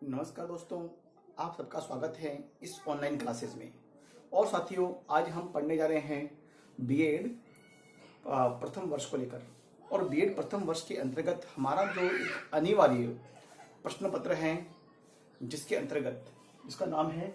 नमस्कार दोस्तों, आप सबका स्वागत है इस ऑनलाइन क्लासेस में। और साथियों, आज हम पढ़ने जा रहे हैं बीएड प्रथम वर्ष को लेकर। और बीएड प्रथम वर्ष के अंतर्गत हमारा जो एक अनिवार्य प्रश्न पत्र है, जिसका नाम है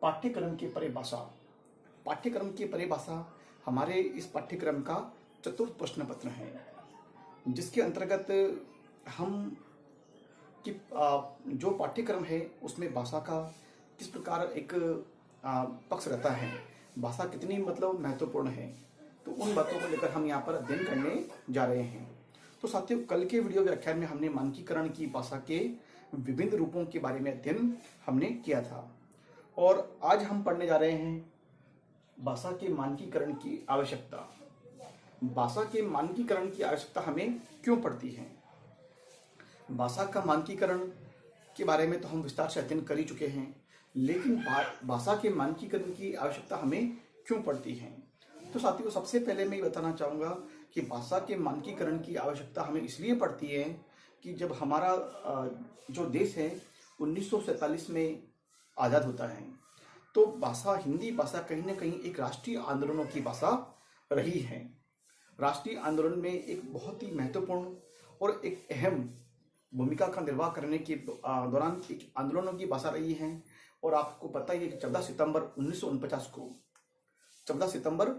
पाठ्यक्रम की परिभाषा। पाठ्यक्रम की परिभाषा हमारे इस पाठ्यक्रम का चतुर्थ प्रश्न पत्र है, जिसके अंतर्गत हम कि जो पाठ्यक्रम है उसमें भाषा का किस प्रकार एक पक्ष रहता है, भाषा कितनी महत्वपूर्ण है, तो उन बातों को लेकर हम यहाँ पर अध्ययन करने जा रहे हैं। तो साथियों, कल के वीडियो व्याख्यान में हमने मानकीकरण की भाषा के विभिन्न रूपों के बारे में अध्ययन हमने किया था, और आज हम पढ़ने जा रहे हैं भाषा के मानकीकरण की आवश्यकता। भाषा के मानकीकरण की आवश्यकता हमें क्यों पड़ती है? भाषा का मानकीकरण के बारे में तो हम विस्तार से अध्ययन कर ही चुके हैं, लेकिन भाषा के मानकीकरण की आवश्यकता हमें क्यों पड़ती है? तो साथियों, सबसे पहले मैं ये बताना चाहूँगा कि भाषा के मानकीकरण की आवश्यकता हमें इसलिए पड़ती है कि जब हमारा जो देश है 1947 में आज़ाद होता है, तो भाषा, हिंदी भाषा कहीं ना कहीं एक राष्ट्रीय आंदोलनों की भाषा रही है। राष्ट्रीय आंदोलन में एक बहुत ही महत्वपूर्ण और एक अहम भूमिका का निर्वाह करने के दौरान एक आंदोलनों की भाषा रही है। और आपको पता ही है कि 14 सितंबर 1949 को 14 सितंबर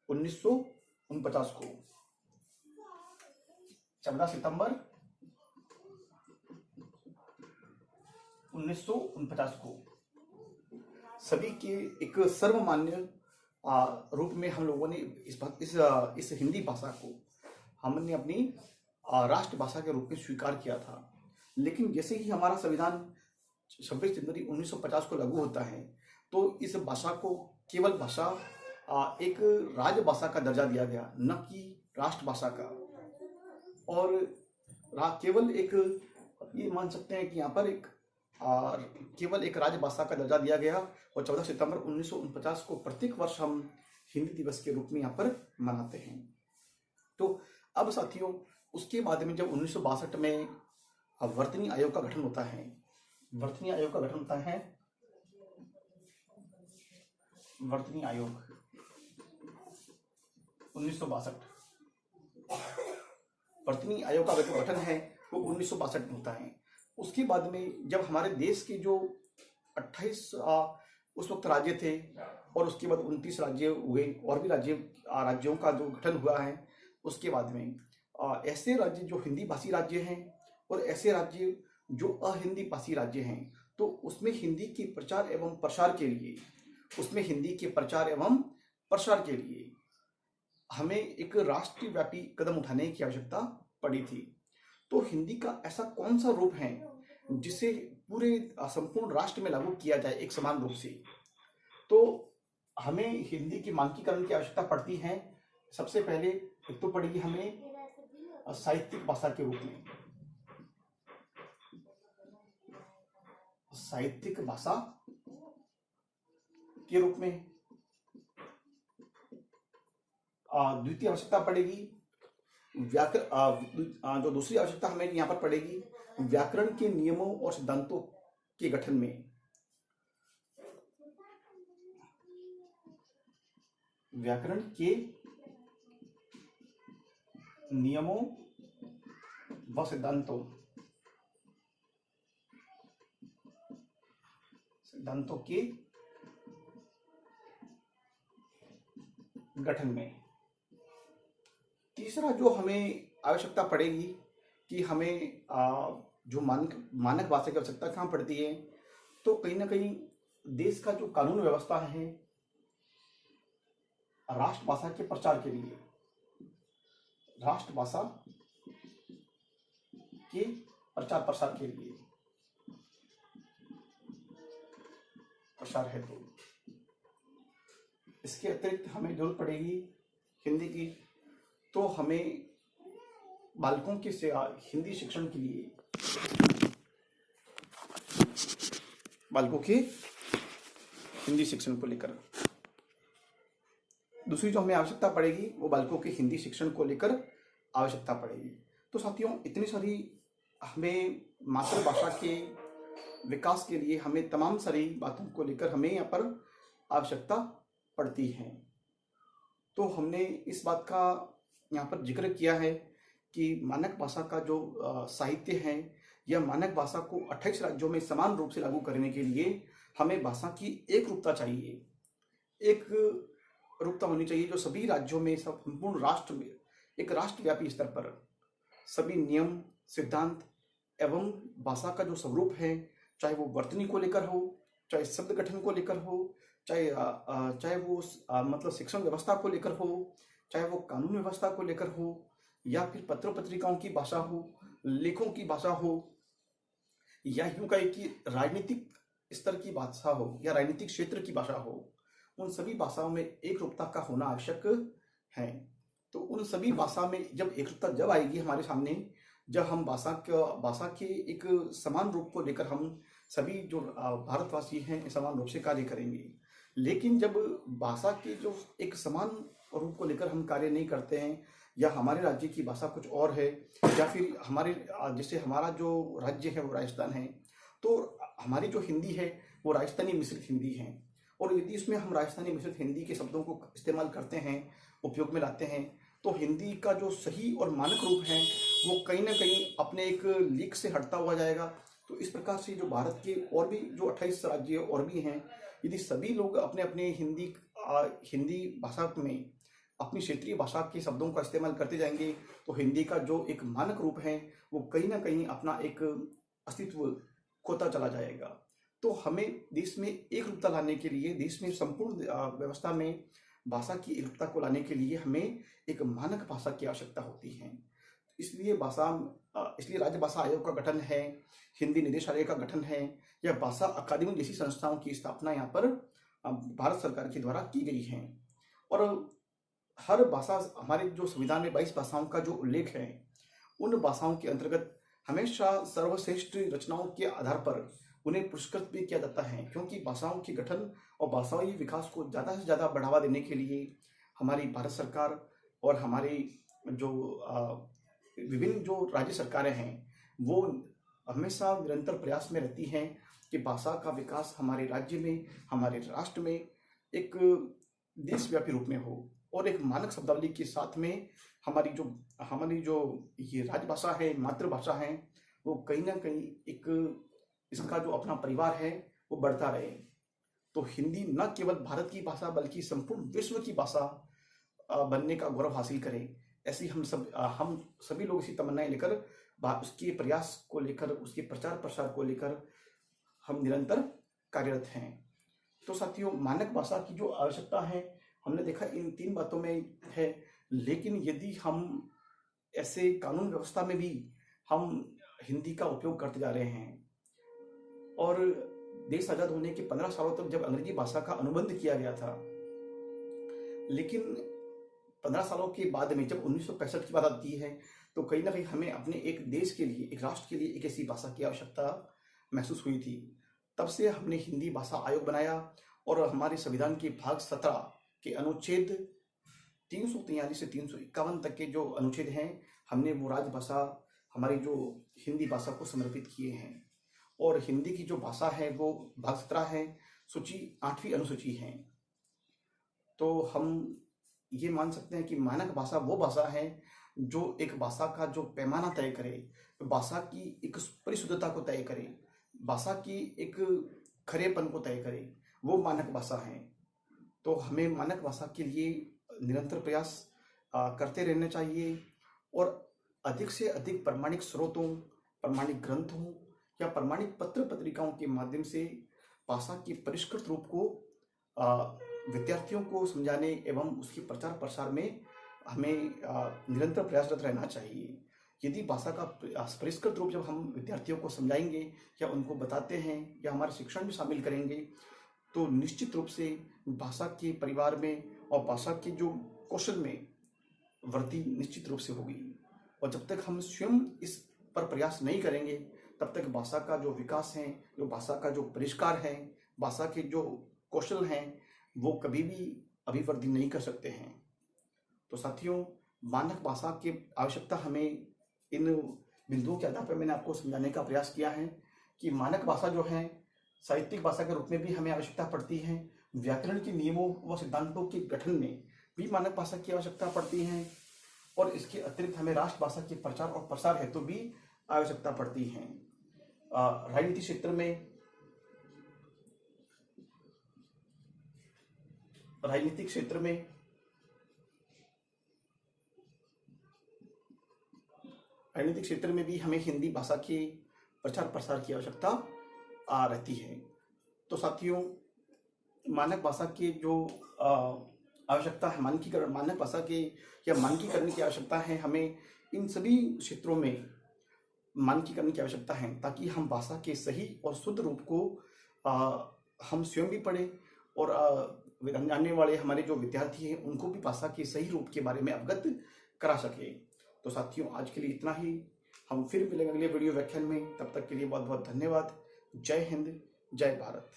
1949 को 14 सितंबर 1949 को सभी के एक सर्वमान्य रूप में हम लोगों ने इस हिंदी भाषा को हमने अपनी राष्ट्रभाषा के रूप में स्वीकार किया था। लेकिन जैसे ही हमारा संविधान 26 जनवरी 1950 को लागू होता है, तो इस भाषा को केवल भाषा एक राजभाषा का दर्जा दिया गया, न कि राष्ट्रभाषा का। और केवल एक ये मान सकते हैं कि यहाँ पर केवल एक राजभाषा का दर्जा दिया गया। और 14 सितंबर 1949 को प्रत्येक वर्ष हम हिंदी दिवस के रूप में यहाँ पर मनाते हैं। तो अब साथियों, उसके बाद में जब 1962 में वर्तनी आयोग का गठन होता है, वर्तनी आयोग 1962, वर्तनी आयोग का गठन है वो 1962 में होता है। उसके बाद में जब हमारे देश के जो 28 उस वक्त राज्य थे, और उसके बाद 29 राज्य हुए, और भी राज्यों का जो गठन हुआ है, उसके बाद में ऐसे राज्य जो हिंदी भाषी राज्य हैं और ऐसे राज्य जो अहिंदी भाषी राज्य हैं, तो उसमें हिंदी के प्रचार एवं प्रसार के लिए हमें एक राष्ट्रव्यापी कदम उठाने की आवश्यकता पड़ी थी। तो हिंदी का ऐसा कौन सा रूप है जिसे पूरे संपूर्ण राष्ट्र में लागू किया जाए एक समान रूप से? तो हमें हिंदी के मानकीकरण की आवश्यकता पड़ती है। सबसे पहले एक तो पड़ेगी हमें साहित्यिक भाषा के रूप में, साहित्यिक भाषा के रूप में। द्वितीय आवश्यकता पड़ेगी जो दूसरी आवश्यकता हमें यहाँ पर पड़ेगी व्याकरण के नियमों और सिद्धांतों के गठन में। व्याकरण के नियमों व सिद्धांतों के गठन में। तीसरा जो हमें आवश्यकता पड़ेगी कि हमें जो मानक भाषा की आवश्यकता कहाँ पड़ती है, तो कहीं ना कहीं देश का जो कानून व्यवस्था है राष्ट्रभाषा के प्रचार के लिए, राष्ट्रभाषा के प्रचार प्रसार के लिए प्रसार है। तो इसके अतिरिक्त हमें जरूरत पड़ेगी हिंदी की। तो हमें बालकों की हिंदी शिक्षण के लिए, बालकों के हिंदी शिक्षण को लेकर दूसरी जो हमें आवश्यकता पड़ेगी वो बालकों के हिंदी शिक्षण को लेकर आवश्यकता पड़ेगी। तो साथियों, इतनी सारी हमें मातृभाषा के विकास के लिए हमें तमाम सारी बातों को लेकर हमें यहाँ पर आवश्यकता पड़ती है। तो हमने इस बात का यहाँ पर जिक्र किया है कि मानक भाषा का जो साहित्य है, यह मानक भाषा को 28 राज्यों में समान रूप से लागू करने के लिए हमें भाषा की एक रूपता चाहिए। एक रूपता होनी चाहिए जो सभी राज्यों में, संपूर्ण राष्ट्र में, एक राष्ट्रव्यापी स्तर पर सभी नियम, सिद्धांत एवं भाषा का जो स्वरूप है, चाहे वो वर्तनी को लेकर हो, चाहे शब्द गठन को लेकर हो, चाहे वो मतलब शिक्षण व्यवस्था को लेकर हो, चाहे वो कानून व्यवस्था को लेकर हो, या फिर पत्र पत्रिकाओं की भाषा हो, लेखों की भाषा हो, या यूं कहे कि राजनीतिक स्तर की भाषा हो या राजनीतिक क्षेत्र की भाषा हो, उन सभी भाषाओं में एक रूपता का होना आवश्यक है। तो उन सभी भाषा में जब एकरूपता जब आएगी हमारे सामने, जब हम भाषा के एक समान रूप को लेकर हम सभी जो भारतवासी हैं समान रूप से कार्य करेंगे। लेकिन जब भाषा के जो एक समान रूप को लेकर हम कार्य नहीं करते हैं, या हमारे राज्य की भाषा कुछ और है, या फिर हमारे जैसे हमारा जो राज्य है वो राजस्थान है, तो हमारी जो हिंदी है वो राजस्थानी मिश्रित हिंदी है, और यदि इसमें हम राजस्थानी मिश्रित हिंदी के शब्दों को इस्तेमाल करते हैं, उपयोग में लाते हैं, तो हिंदी का जो सही और मानक रूप है वो कहीं ना कहीं अपने एक लीक से हटता हुआ जाएगा। तो इस प्रकार से जो भारत के और भी जो 28 राज्य और भी हैं, यदि सभी लोग अपने अपने हिंदी भाषा में अपनी क्षेत्रीय भाषा के शब्दों का इस्तेमाल करते जाएंगे, तो हिंदी का जो एक मानक रूप है वो कहीं ना कहीं अपना एक अस्तित्व खोता चला जाएगा। तो हमें देश में एक रूपता लाने के लिए, देश में संपूर्ण व्यवस्था में भाषा की एकरूपता को लाने के लिए हमें एक मानक भाषा की आवश्यकता होती है। इसलिए राज्य भाषा आयोग का गठन है, हिंदी निदेशालय का गठन है, या भाषा अकादमी जैसी संस्थाओं की स्थापना यहाँ पर भारत सरकार के द्वारा की गई है। और हर भाषा, हमारे जो संविधान में 22 भाषाओं का जो उल्लेख है, उन भाषाओं के अंतर्गत हमेशा सर्वश्रेष्ठ रचनाओं के आधार पर उन्हें पुरस्कृत भी किया जाता है, क्योंकि भाषाओं के गठन और भाषाई विकास को ज़्यादा से ज़्यादा बढ़ावा देने के लिए हमारी भारत सरकार और हमारी जो विभिन्न जो राज्य सरकारें हैं वो हमेशा निरंतर प्रयास में रहती हैं कि भाषा का विकास हमारे राज्य में, हमारे राष्ट्र में एक देशव्यापी रूप में हो, और एक मानक शब्दावली के साथ में हमारी जो ये राजभाषा है, मातृभाषा है, वो कहीं ना कहीं एक इसका जो अपना परिवार है वो बढ़ता रहे। तो हिंदी न केवल भारत की भाषा बल्कि संपूर्ण विश्व की भाषा बनने का गौरव हासिल करे, ऐसी हम सभी लोग इसी तमन्नाएं लेकर उसके प्रयास को लेकर, उसके प्रचार प्रसार को लेकर हम निरंतर कार्यरत हैं। तो साथियों, मानक भाषा की जो आवश्यकता है हमने देखा इन 3 बातों में है। लेकिन यदि हम ऐसे कानून व्यवस्था में भी हम हिंदी का उपयोग करते जा रहे हैं, और देश आजाद होने के 15 सालों तक जब अंग्रेजी भाषा का अनुबंध किया गया था, लेकिन 15 सालों के बाद में जब 1965 की बात आती है, तो कहीं ना कहीं हमें अपने एक देश के लिए, एक राष्ट्र के लिए एक ऐसी भाषा की आवश्यकता महसूस हुई थी। तब से हमने हिंदी भाषा आयोग बनाया, और हमारे संविधान के भाग 17 के अनुच्छेद 343 से 351 तक के जो अनुच्छेद हैं, हमने वो राजभाषा, हमारी जो हिंदी भाषा को समर्पित किए हैं। और हिंदी की जो भाषा है वो भाग 17 है, सूची 8वीं अनुसूची है। तो हम ये मान सकते हैं कि मानक भाषा वो भाषा है जो एक भाषा का जो पैमाना तय करे, भाषा की एक परिशुद्धता को तय करे, भाषा की एक खरेपन को तय करे, वो मानक भाषा है। तो हमें मानक भाषा के लिए निरंतर प्रयास करते रहना चाहिए, और अधिक से अधिक प्रमाणिक स्रोतों, प्रमाणिक ग्रंथों या प्रमाणिक पत्र पत्रिकाओं के माध्यम से भाषा के परिष्कृत रूप को विद्यार्थियों को समझाने एवं उसके प्रचार प्रसार में हमें निरंतर प्रयासरत रहना चाहिए। यदि भाषा का परिष्कृत रूप जब हम विद्यार्थियों को समझाएंगे या उनको बताते हैं या हमारे शिक्षण में शामिल करेंगे, तो निश्चित रूप से भाषा के परिवार में और भाषा के जो कौशल में वृद्धि निश्चित रूप से होगी। और जब तक हम स्वयं इस पर प्रयास नहीं करेंगे, तब तक भाषा का जो विकास है, जो भाषा का जो परिष्कार है, भाषा के जो कौशल हैं, वो कभी भी अभिवृद्धि नहीं कर सकते हैं। तो साथियों, मानक भाषा की आवश्यकता हमें इन बिंदुओं के आधार पर मैंने आपको समझाने का प्रयास किया है। कि मानक भाषा जो है साहित्यिक भाषा के रूप में भी हमें आवश्यकता पड़ती है। व्याकरण के नियमों व सिद्धांतों के गठन में भी मानक भाषा की आवश्यकता पड़ती है। और इसके अतिरिक्त हमें राष्ट्रभाषा के प्रचार और प्रसार हेतु भी आवश्यकता पड़ती है। राजनीति क्षेत्र में राजनीतिक क्षेत्र में राजनीतिक क्षेत्र में भी हमें हिंदी भाषा के प्रचार प्रसार की आवश्यकता रहती है। तो साथियों, मानक भाषा के जो आवश्यकता है, मानक भाषा के या मानकीकरण की आवश्यकता है, हमें इन सभी क्षेत्रों में मानकीकरण की आवश्यकता है, ताकि हम भाषा के सही और शुद्ध रूप को हम स्वयं भी पढ़ें और जानने वाले हमारे जो विद्यार्थी हैं उनको भी भाषा के सही रूप के बारे में अवगत करा सके। तो साथियों, आज के लिए इतना ही। हम फिर मिलेंगे अगले वीडियो व्याख्यान में। तब तक के लिए बहुत बहुत धन्यवाद। जय हिंद, जय भारत।